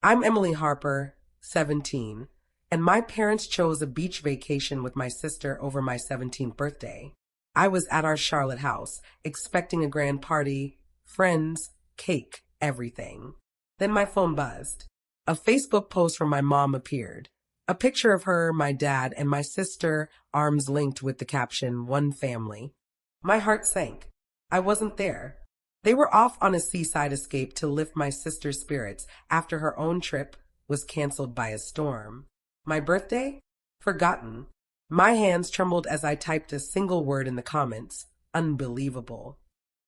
I'm Emily Harper, 17, and my parents chose a beach vacation with my sister over my 17th birthday. I was at our Charlotte house, expecting a grand party, friends, cake, everything. Then my phone buzzed. A Facebook post from my mom appeared. A picture of her, my dad, and my sister, arms linked with the caption, "One family." My heart sank. I wasn't there. They were off on a seaside escape to lift my sister's spirits after her own trip was canceled by a storm. My birthday? Forgotten. My hands trembled as I typed a single word in the comments. Unbelievable.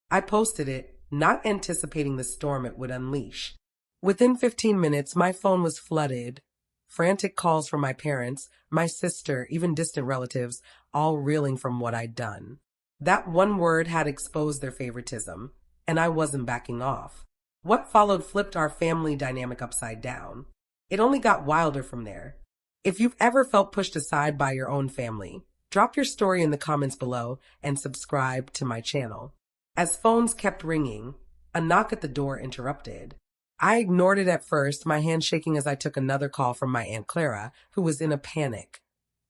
I posted it, not anticipating the storm it would unleash. Within 15 minutes, my phone was flooded. Frantic calls from my parents, my sister, even distant relatives, all reeling from what I'd done. That one word had exposed their favoritism, and I wasn't backing off. What followed flipped our family dynamic upside down. It only got wilder from there. If you've ever felt pushed aside by your own family, drop your story in the comments below and subscribe to my channel. As phones kept ringing, a knock at the door interrupted. I ignored it at first, my hand shaking as I took another call from my Aunt Clara, who was in a panic,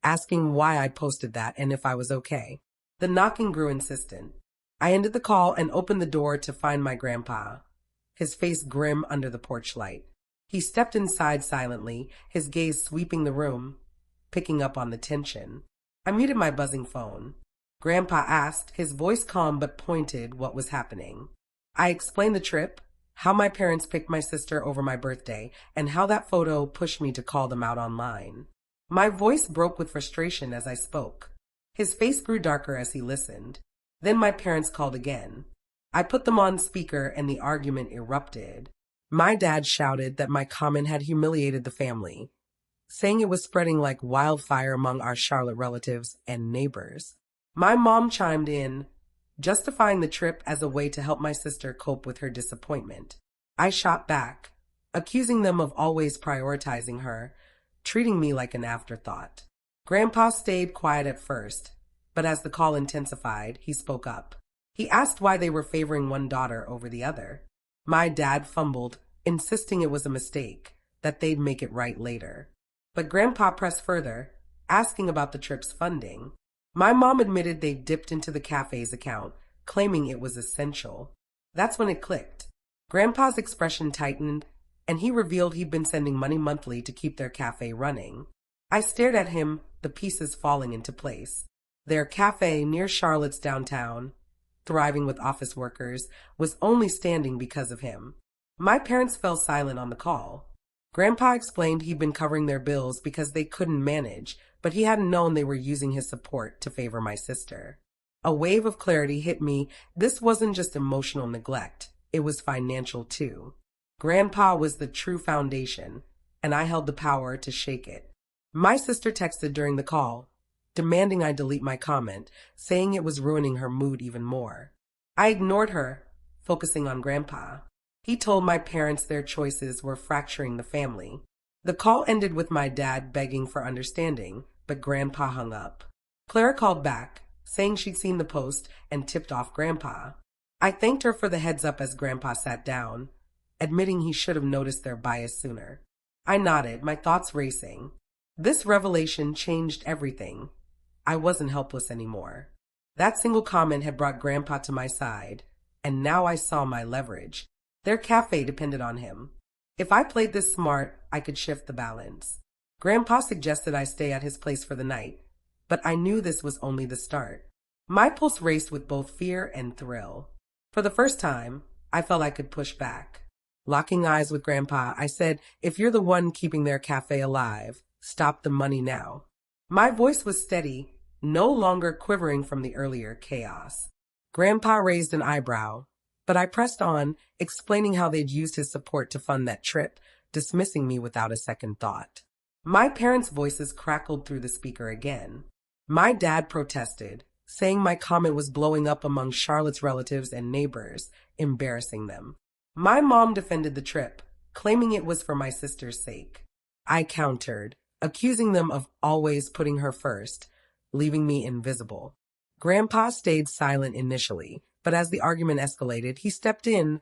asking why I'd posted that and if I was okay. The knocking grew insistent. I ended the call and opened the door to find my grandpa, his face grim under the porch light. He stepped inside silently, his gaze sweeping the room, picking up on the tension. I muted my buzzing phone. Grandpa asked, his voice calm but pointed, what was happening. I explained the trip, how my parents picked my sister over my birthday, and how that photo pushed me to call them out online. My voice broke with frustration as I spoke. His face grew darker as he listened. Then my parents called again. I put them on speaker and the argument erupted. My dad shouted that my comment had humiliated the family, saying it was spreading like wildfire among our Charlotte relatives and neighbors. My mom chimed in, justifying the trip as a way to help my sister cope with her disappointment. I shot back, accusing them of always prioritizing her, treating me like an afterthought. Grandpa stayed quiet at first, but as the call intensified, he spoke up. He asked why they were favoring one daughter over the other. My dad fumbled, insisting it was a mistake, that they'd make it right later. But Grandpa pressed further, asking about the trip's funding. My mom admitted they'd dipped into the cafe's account, claiming it was essential. That's when it clicked. Grandpa's expression tightened, and he revealed he'd been sending money monthly to keep their cafe running. I stared at him, the pieces falling into place. Their cafe near Charlotte's downtown, thriving with office workers, was only standing because of him. My parents fell silent on the call. Grandpa explained he'd been covering their bills because they couldn't manage, but he hadn't known they were using his support to favor my sister. A wave of clarity hit me. This wasn't just emotional neglect, it was financial too. Grandpa was the true foundation, and I held the power to shake it. My sister texted during the call, demanding I delete my comment, saying it was ruining her mood even more. I ignored her, focusing on Grandpa. He told my parents their choices were fracturing the family. The call ended with my dad begging for understanding, but Grandpa hung up. Clara called back, saying she'd seen the post and tipped off Grandpa. I thanked her for the heads up as Grandpa sat down, admitting he should have noticed their bias sooner. I nodded, my thoughts racing. This revelation changed everything. I wasn't helpless anymore. That single comment had brought Grandpa to my side, and now I saw my leverage. Their cafe depended on him. If I played this smart, I could shift the balance. Grandpa suggested I stay at his place for the night, but I knew this was only the start. My pulse raced with both fear and thrill. For the first time, I felt I could push back. Locking eyes with Grandpa, I said, "If you're the one keeping their cafe alive, stop the money now." My voice was steady, no longer quivering from the earlier chaos. Grandpa raised an eyebrow, but I pressed on, explaining how they'd used his support to fund that trip, dismissing me without a second thought. My parents' voices crackled through the speaker again. My dad protested, saying my comment was blowing up among Charlotte's relatives and neighbors, embarrassing them. My mom defended the trip, claiming it was for my sister's sake. I countered, accusing them of always putting her first, leaving me invisible. Grandpa stayed silent initially, but as the argument escalated, he stepped in,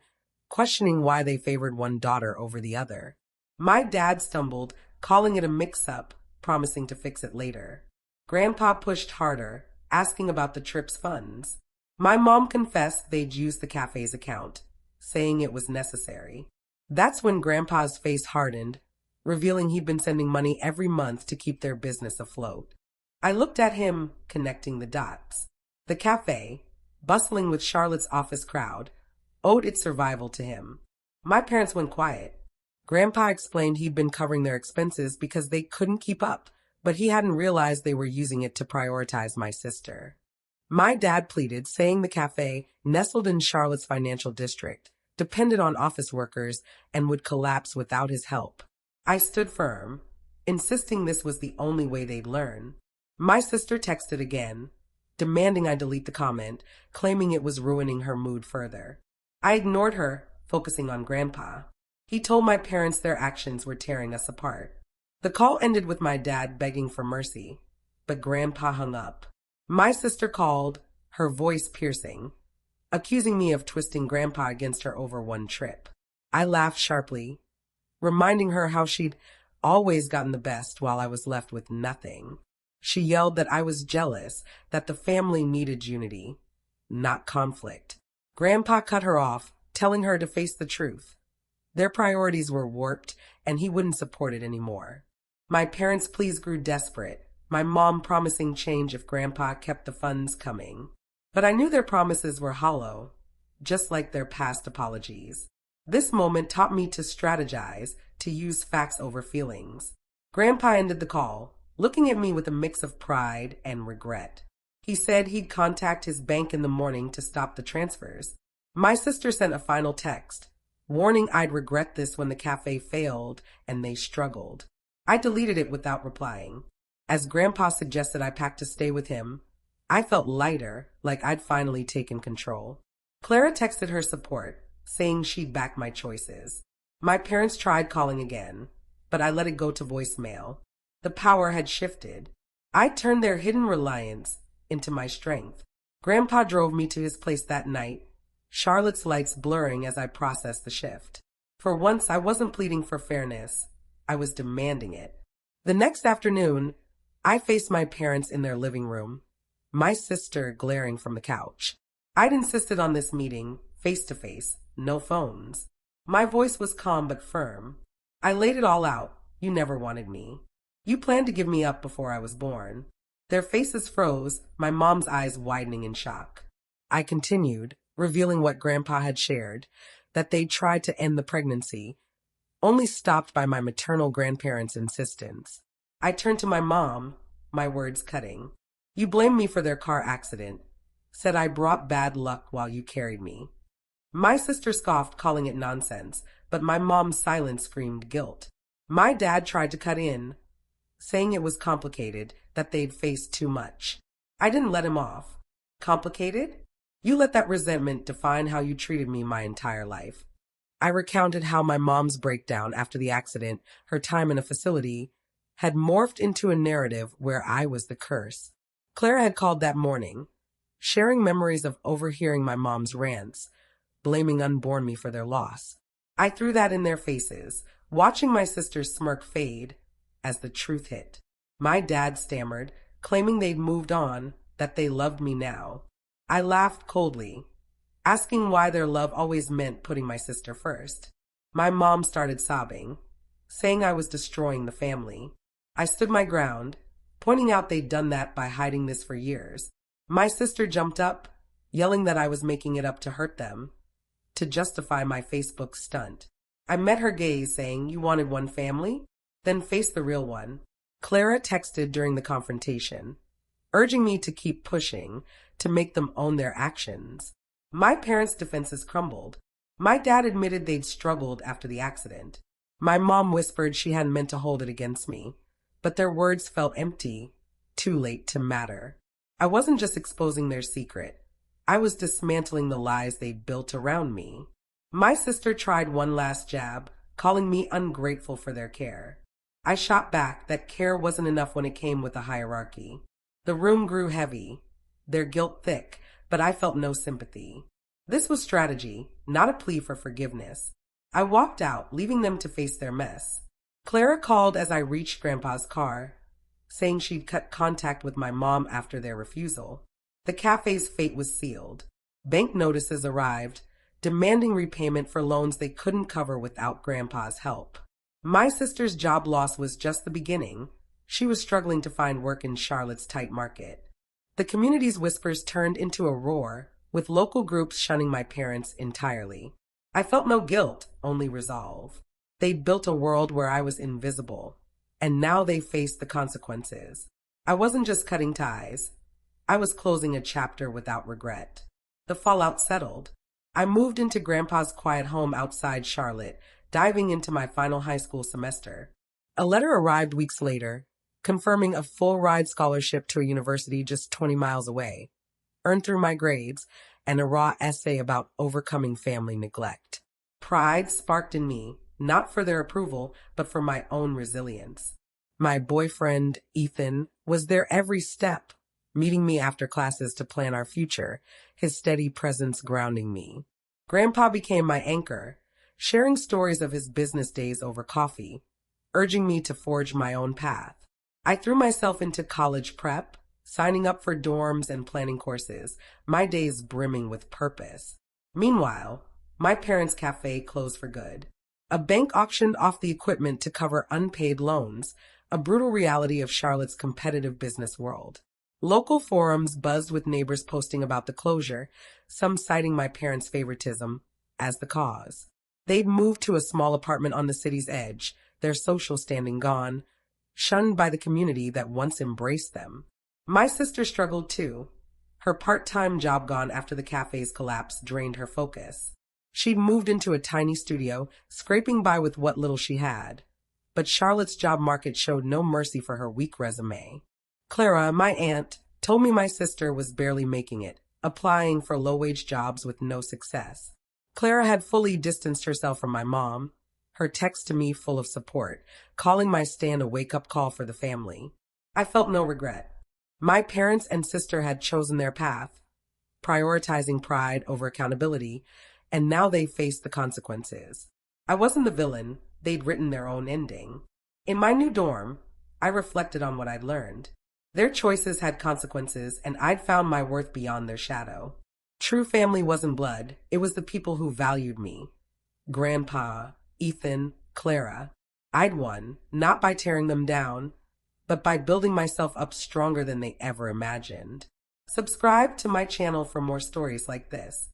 questioning why they favored one daughter over the other. My dad stumbled, calling it a mix-up, promising to fix it later. Grandpa pushed harder, asking about the trip's funds. My mom confessed they'd used the cafe's account, saying it was necessary. That's when Grandpa's face hardened, revealing he'd been sending money every month to keep their business afloat. I looked at him, connecting the dots. The cafe, bustling with Charlotte's office crowd, owed its survival to him. My parents went quiet. Grandpa explained he'd been covering their expenses because they couldn't keep up, but he hadn't realized they were using it to prioritize my sister. My dad pleaded, saying the cafe, nestled in Charlotte's financial district, depended on office workers and would collapse without his help. I stood firm, insisting this was the only way they'd learn. My sister texted again, demanding I delete the comment, claiming it was ruining her mood further. I ignored her, focusing on Grandpa. He told my parents their actions were tearing us apart. The call ended with my dad begging for mercy, but Grandpa hung up. My sister called, her voice piercing, accusing me of twisting Grandpa against her over one trip. I laughed sharply, reminding her how she'd always gotten the best while I was left with nothing. She yelled that I was jealous, that the family needed unity, not conflict. Grandpa cut her off, telling her to face the truth. Their priorities were warped, and he wouldn't support it anymore. My parents' pleas grew desperate, my mom promising change if Grandpa kept the funds coming. But I knew their promises were hollow, just like their past apologies. This moment taught me to strategize, to use facts over feelings. Grandpa ended the call, looking at me with a mix of pride and regret. He said he'd contact his bank in the morning to stop the transfers. My sister sent a final text, warning I'd regret this when the cafe failed and they struggled. I deleted it without replying. As Grandpa suggested I pack to stay with him, I felt lighter, like I'd finally taken control. Clara texted her support, saying she'd back my choices. My parents tried calling again, but I let it go to voicemail. The power had shifted. I turned their hidden reliance into my strength. Grandpa drove me to his place that night, Charlotte's lights blurring as I processed the shift. For once, I wasn't pleading for fairness. I was demanding it. The next afternoon, I faced my parents in their living room, my sister glaring from the couch. I'd insisted on this meeting, face to face, no phones. My voice was calm but firm. I laid it all out. You never wanted me. You planned to give me up before I was born. Their faces froze, my mom's eyes widening in shock. I continued, revealing what Grandpa had shared, that they'd tried to end the pregnancy, only stopped by my maternal grandparents' insistence. I turned to my mom, my words cutting. You blamed me for their car accident, said I brought bad luck while you carried me. My sister scoffed, calling it nonsense, but my mom's silence screamed guilt. My dad tried to cut in, saying it was complicated, that they'd faced too much. I didn't let him off. Complicated? You let that resentment define how you treated me my entire life. I recounted how my mom's breakdown after the accident, her time in a facility, had morphed into a narrative where I was the curse. Clara had called that morning, sharing memories of overhearing my mom's rants, blaming unborn me for their loss. I threw that in their faces, watching my sister's smirk fade as the truth hit. My dad stammered, claiming they'd moved on, that they loved me now. I laughed coldly, asking why their love always meant putting my sister first. My mom started sobbing, saying I was destroying the family. I stood my ground, pointing out they'd done that by hiding this for years. My sister jumped up, yelling that I was making it up to hurt them, to justify my Facebook stunt. I met her gaze, saying, "You wanted one family? Then face the real one." Clara texted during the confrontation, urging me to keep pushing, to make them own their actions. My parents' defenses crumbled. My dad admitted they'd struggled after the accident. My mom whispered she hadn't meant to hold it against me, but their words felt empty, too late to matter. I wasn't just exposing their secret. I was dismantling the lies they'd built around me. My sister tried one last jab, calling me ungrateful for their care. I shot back that care wasn't enough when it came with a hierarchy. The room grew heavy, their guilt thick, but I felt no sympathy. This was strategy, not a plea for forgiveness. I walked out, leaving them to face their mess. Clara called as I reached Grandpa's car, saying she'd cut contact with my mom after their refusal. The cafe's fate was sealed. Bank notices arrived, demanding repayment for loans they couldn't cover without Grandpa's help. My sister's job loss was just the beginning. She was struggling to find work in Charlotte's tight market. The community's whispers turned into a roar, with local groups shunning my parents entirely. I felt no guilt, only resolve. They'd built a world where I was invisible, and now they faced the consequences. I wasn't just cutting ties. I was closing a chapter without regret. The fallout settled. I moved into Grandpa's quiet home outside Charlotte, diving into my final high school semester. A letter arrived weeks later, confirming a full-ride scholarship to a university just 20 miles away, earned through my grades, and a raw essay about overcoming family neglect. Pride sparked in me, not for their approval, but for my own resilience. My boyfriend, Ethan, was there every step, meeting me after classes to plan our future, his steady presence grounding me. Grandpa became my anchor, sharing stories of his business days over coffee, urging me to forge my own path. I threw myself into college prep, signing up for dorms and planning courses, my days brimming with purpose. Meanwhile, my parents' cafe closed for good. A bank auctioned off the equipment to cover unpaid loans, a brutal reality of Charlotte's competitive business world. Local forums buzzed with neighbors posting about the closure, some citing my parents' favoritism as the cause. They'd moved to a small apartment on the city's edge, their social standing gone, shunned by the community that once embraced them. My sister struggled too. Her part-time job gone after the cafe's collapse drained her focus. She'd moved into a tiny studio, scraping by with what little she had. But Charlotte's job market showed no mercy for her weak resume. Clara, my aunt, told me my sister was barely making it, applying for low-wage jobs with no success. Clara had fully distanced herself from my mom, her text to me full of support, calling my stand a wake-up call for the family. I felt no regret. My parents and sister had chosen their path, prioritizing pride over accountability, and now they faced the consequences. I wasn't the villain. They'd written their own ending. In my new dorm, I reflected on what I'd learned. Their choices had consequences, and I'd found my worth beyond their shadow. True family wasn't blood. It was the people who valued me. Grandpa, Ethan, Clara. I'd won, not by tearing them down, but by building myself up stronger than they ever imagined. Subscribe to my channel for more stories like this.